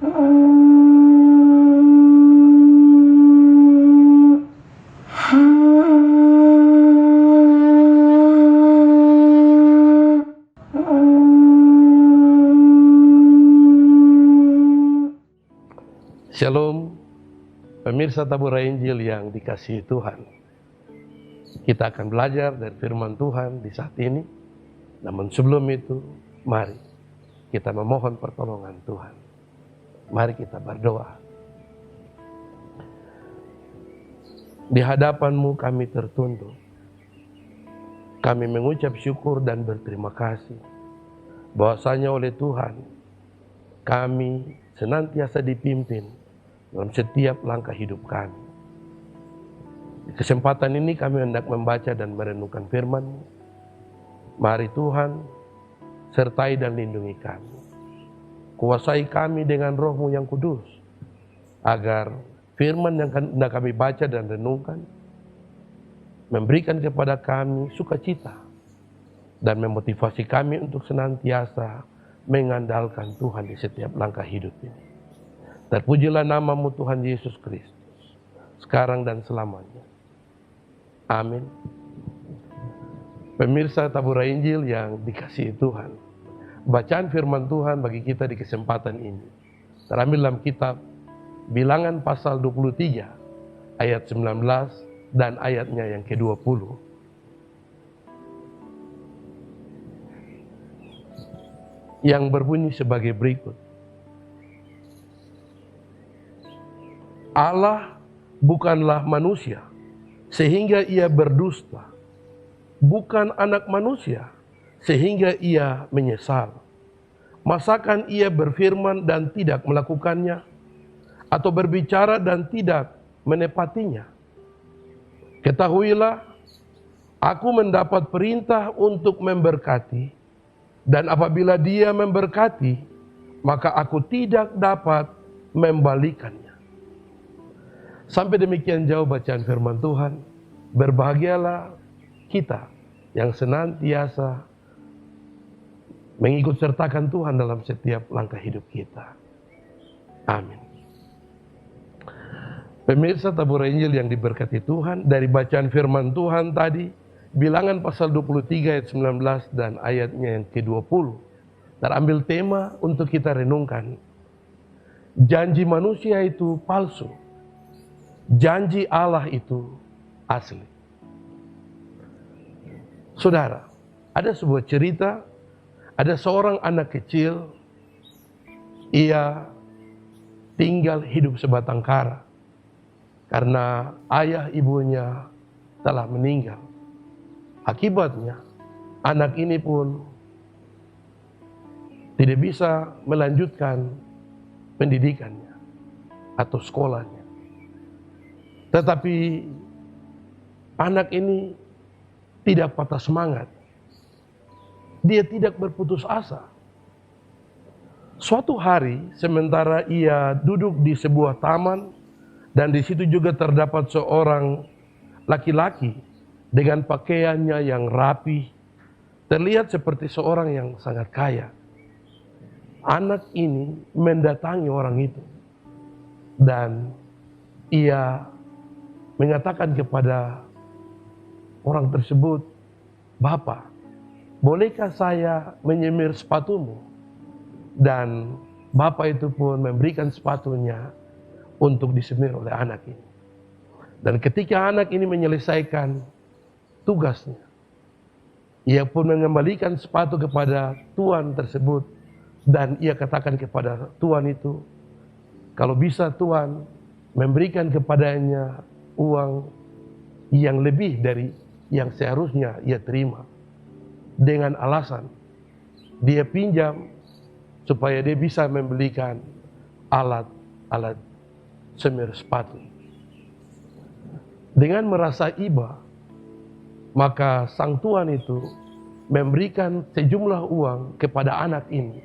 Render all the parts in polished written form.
Shalom, pemirsa Tabur Injil yang dikasihi Tuhan. Kita akan belajar dari firman Tuhan di saat ini. Namun sebelum itu, mari kita memohon pertolongan Tuhan. Mari kita berdoa. Di hadapan-Mu kami tertunduk. Kami mengucap syukur dan berterima kasih bahwasanya oleh Tuhan kami senantiasa dipimpin dalam setiap langkah hidup kami. Di kesempatan ini kami hendak membaca dan merenungkan firman-Mu. Mari Tuhan, sertai dan lindungi kami. Kuasai kami dengan Roh-Mu yang kudus, agar firman yang hendak kami baca dan renungkan, memberikan kepada kami sukacita, dan memotivasi kami untuk senantiasa mengandalkan Tuhan di setiap langkah hidup ini. Terpujilah nama-Mu Tuhan Yesus Kristus, sekarang dan selamanya. Amin. Pemirsa Tabur Injil yang dikasihi Tuhan, bacaan firman Tuhan bagi kita di kesempatan ini terambil dalam kitab Bilangan pasal 23 ayat 19 dan ayatnya yang ke-20. Yang berbunyi sebagai berikut. Allah bukanlah manusia sehingga ia berdusta, bukan anak manusia sehingga ia menyesal. Masakan ia berfirman dan tidak melakukannya, atau berbicara dan tidak menepatinya? Ketahuilah, aku mendapat perintah untuk memberkati, dan apabila Dia memberkati, maka aku tidak dapat membalikannya. Sampai demikian jauh bacaan firman Tuhan. Berbahagialah kita yang senantiasa mengikut sertakan Tuhan dalam setiap langkah hidup kita. Amin. Pemirsa Tabur Injil yang diberkati Tuhan, dari bacaan firman Tuhan tadi, Bilangan pasal 23 ayat 19 dan ayatnya yang ke-20, terambil tema untuk kita renungkan. Janji manusia itu palsu, janji Allah itu asli. Saudara, ada sebuah cerita, ada seorang anak kecil, ia tinggal hidup sebatang kara karena ayah ibunya telah meninggal. Akibatnya, anak ini pun tidak bisa melanjutkan pendidikannya atau sekolahnya. Tetapi anak ini tidak patah semangat. Dia tidak berputus asa. Suatu hari, sementara ia duduk di sebuah taman, dan di situ juga terdapat seorang laki-laki dengan pakaiannya yang rapi, terlihat seperti seorang yang sangat kaya. Anak ini mendatangi orang itu, dan ia mengatakan kepada orang tersebut, "Bapak, bolehkah saya menyemir sepatumu?" Dan bapak itu pun memberikan sepatunya untuk disemir oleh anak ini. Dan ketika anak ini menyelesaikan tugasnya, ia pun mengembalikan sepatu kepada tuan tersebut, dan ia katakan kepada tuan itu, kalau bisa tuan memberikan kepadanya uang yang lebih dari yang seharusnya ia terima, dengan alasan dia pinjam supaya dia bisa membelikan alat semir sepatu. Dengan merasa iba, maka sang tuan itu memberikan sejumlah uang kepada anak ini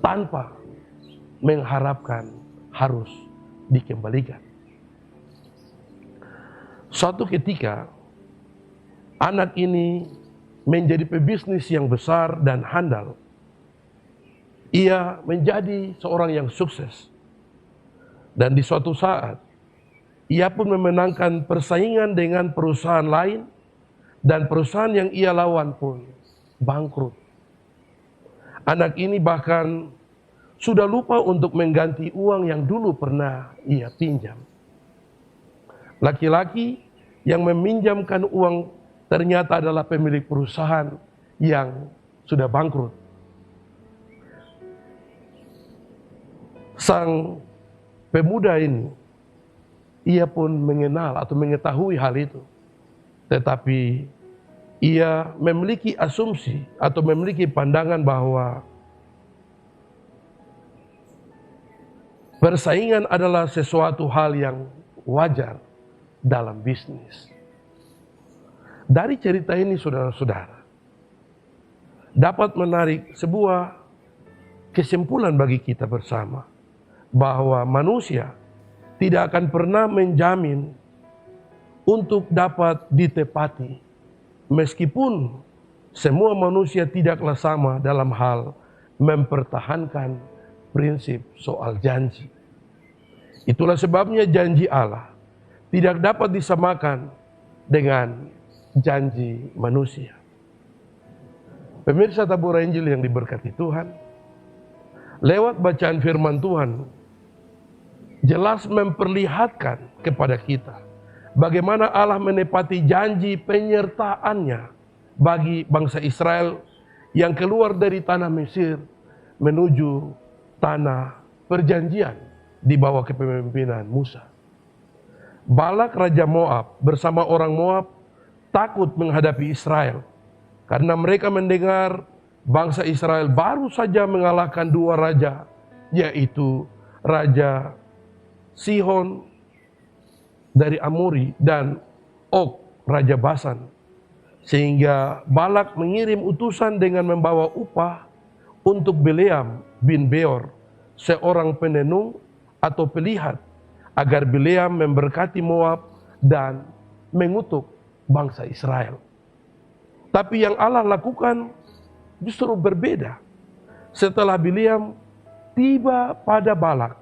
tanpa mengharapkan harus dikembalikan. Suatu ketika, anak ini menjadi pebisnis yang besar dan handal. Ia menjadi seorang yang sukses Dan di suatu saat, ia pun memenangkan persaingan dengan perusahaan lain, dan perusahaan yang ia lawan pun bangkrut. Anak ini bahkan sudah lupa untuk mengganti uang yang dulu pernah ia pinjam. Laki-laki yang meminjamkan uang ternyata adalah pemilik perusahaan yang sudah bangkrut. Sang pemuda ini, ia pun mengenal atau mengetahui hal itu. Tetapi ia memiliki asumsi atau memiliki pandangan bahwa persaingan adalah sesuatu hal yang wajar dalam bisnis. Dari cerita ini, saudara-saudara, dapat menarik sebuah kesimpulan bagi kita bersama, bahwa manusia tidak akan pernah menjamin untuk dapat ditepati, meskipun semua manusia tidaklah sama dalam hal mempertahankan prinsip soal janji. Itulah sebabnya janji Allah tidak dapat disamakan dengan janji manusia. Pemirsa Tabur Injil yang diberkati Tuhan, lewat bacaan firman Tuhan jelas memperlihatkan kepada kita bagaimana Allah menepati janji penyertaannya bagi bangsa Israel yang keluar dari tanah Mesir menuju tanah perjanjian di bawah kepemimpinan Musa. Balak Raja Moab bersama orang Moab takut menghadapi Israel karena mereka mendengar bangsa Israel baru saja mengalahkan dua raja, yaitu Raja Sihon dari Amori dan Og Raja Basan. Sehingga Balak mengirim utusan dengan membawa upah untuk Bileam bin Beor, seorang penenung atau pelihat, agar Bileam memberkati Moab dan mengutuk bangsa Israel. Tapi yang Allah lakukan justru berbeda. Setelah Bileam tiba pada Balak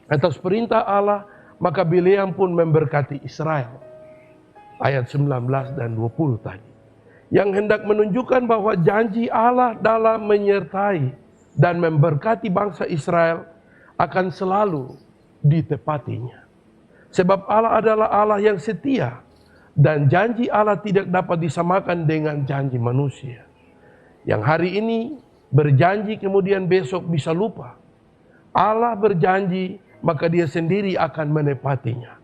atas perintah Allah, maka Bileam pun memberkati Israel. Ayat 19 dan 20 tadi, yang hendak menunjukkan bahwa janji Allah dalam menyertai dan memberkati bangsa Israel akan selalu ditepatinya. Sebab Allah adalah Allah yang setia, dan janji Allah tidak dapat disamakan dengan janji manusia. Yang hari ini berjanji kemudian besok bisa lupa. Allah berjanji, maka Dia sendiri akan menepatinya.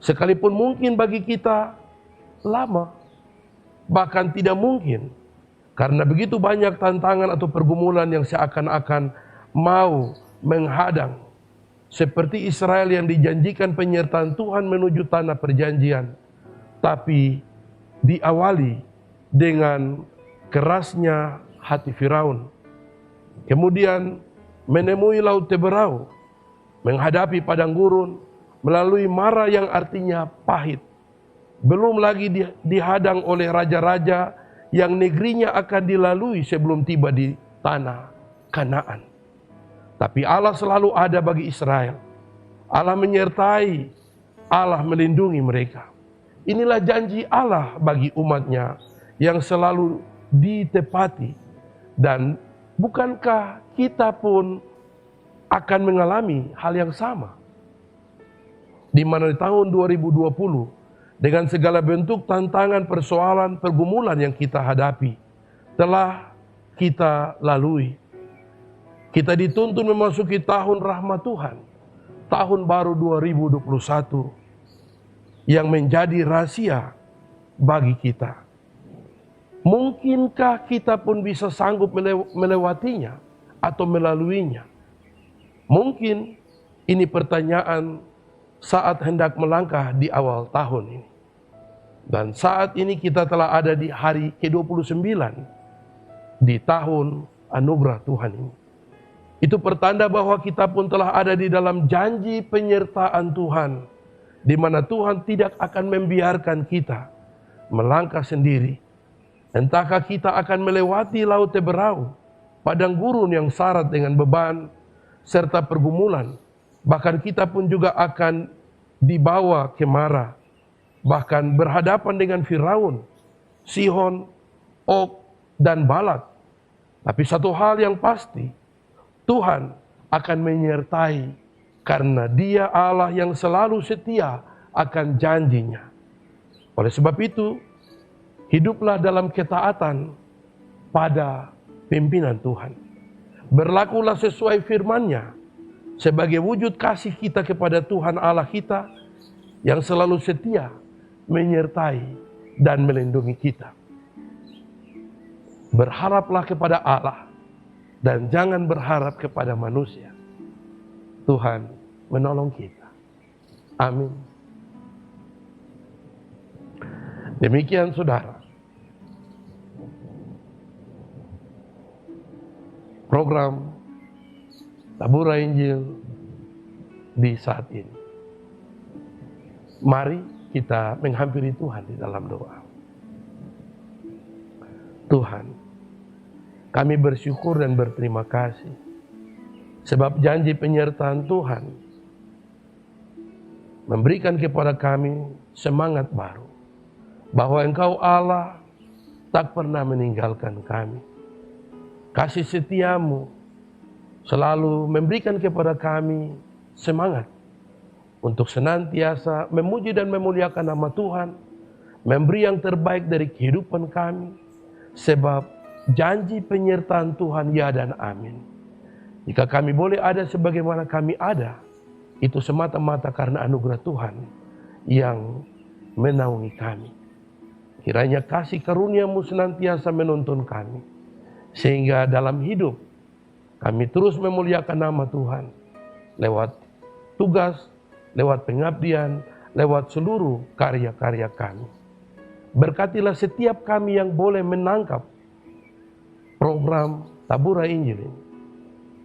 Sekalipun mungkin bagi kita lama, bahkan tidak mungkin, karena begitu banyak tantangan atau pergumulan yang seakan-akan mau menghadang, seperti Israel yang dijanjikan penyertaan Tuhan menuju tanah perjanjian, tapi diawali dengan kerasnya hati Firaun, kemudian menemui Laut Teberau, menghadapi padang gurun, melalui Mara yang artinya pahit. Belum lagi dihadang oleh raja-raja yang negerinya akan dilalui sebelum tiba di tanah Kanaan. Tapi Allah selalu ada bagi Israel. Allah menyertai, Allah melindungi mereka. Inilah janji Allah bagi umatnya yang selalu ditepati. Dan bukankah kita pun akan mengalami hal yang sama? Di mana di tahun 2020, dengan segala bentuk tantangan, persoalan, pergumulan yang kita hadapi, telah kita lalui. Kita dituntun memasuki tahun rahmat Tuhan, tahun baru 2021, yang menjadi rahasia bagi kita. Mungkinkah kita pun bisa sanggup melewatinya atau melaluinya? Mungkin ini pertanyaan saat hendak melangkah di awal tahun ini. Dan saat ini kita telah ada di hari ke-29 di tahun anugerah Tuhan ini. Itu pertanda bahwa kita pun telah ada di dalam janji penyertaan Tuhan, di mana Tuhan tidak akan membiarkan kita melangkah sendiri. Entahkah kita akan melewati Laut Teberau, padang gurun yang syarat dengan beban serta pergumulan, Bahkan kita pun juga akan dibawa ke Mara, bahkan berhadapan dengan Firaun, Sihon, Og, dan Balak. Tapi satu hal yang pasti, Tuhan akan menyertai karena Dia Allah yang selalu setia akan janjinya. Oleh sebab itu, hiduplah dalam ketaatan pada pimpinan Tuhan. Berlakulah sesuai firman-Nya sebagai wujud kasih kita kepada Tuhan Allah kita yang selalu setia menyertai dan melindungi kita. Berharaplah kepada Allah dan jangan berharap kepada manusia. Tuhan menolong kita. Amin. Demikian saudara, program Tabura Injil di saat ini. Mari kita menghampiri Tuhan di dalam doa. Tuhan, kami bersyukur dan berterima kasih sebab janji penyertaan Tuhan memberikan kepada kami semangat baru bahwa Engkau Allah tak pernah meninggalkan kami. Kasih setiamu selalu memberikan kepada kami semangat untuk senantiasa memuji dan memuliakan nama Tuhan, memberi yang terbaik dari kehidupan kami, sebab janji penyertaan Tuhan ya dan amin. Jika kami boleh ada sebagaimana kami ada, itu semata-mata karena anugerah Tuhan yang menaungi kami. Kiranya kasih karunia-Mu senantiasa menuntun kami, sehingga dalam hidup kami terus memuliakan nama Tuhan lewat tugas, lewat pengabdian, lewat seluruh karya-karya kami. Berkatilah setiap kami yang boleh menangkap program Tabura Injil ini.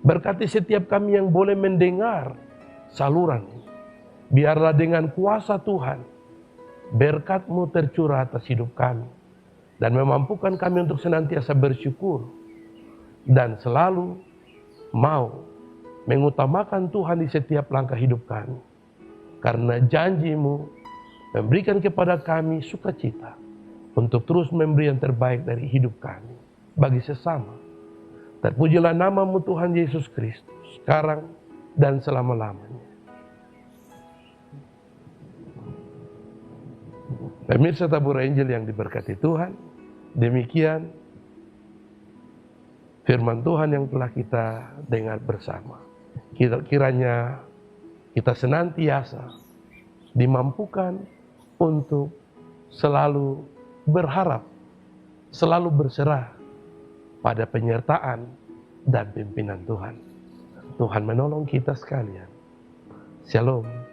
Berkati setiap kami yang boleh mendengar saluran ini. Biarlah dengan kuasa Tuhan, berkat-Mu tercurah atas hidup kami. Dan memampukan kami untuk senantiasa bersyukur. Dan selalu mau mengutamakan Tuhan di setiap langkah hidup kami. Karena janji-Mu memberikan kepada kami sukacita untuk terus memberi yang terbaik dari hidup kami bagi sesama. Terpujilah nama-Mu Tuhan Yesus Kristus sekarang dan selama-lamanya. Pemirsa Tabura Injil yang diberkati Tuhan, demikian firman Tuhan yang telah kita dengar bersama. Kiranya kita senantiasa dimampukan untuk selalu berharap, selalu berserah pada penyertaan dan pimpinan Tuhan. Tuhan menolong kita sekalian. Shalom.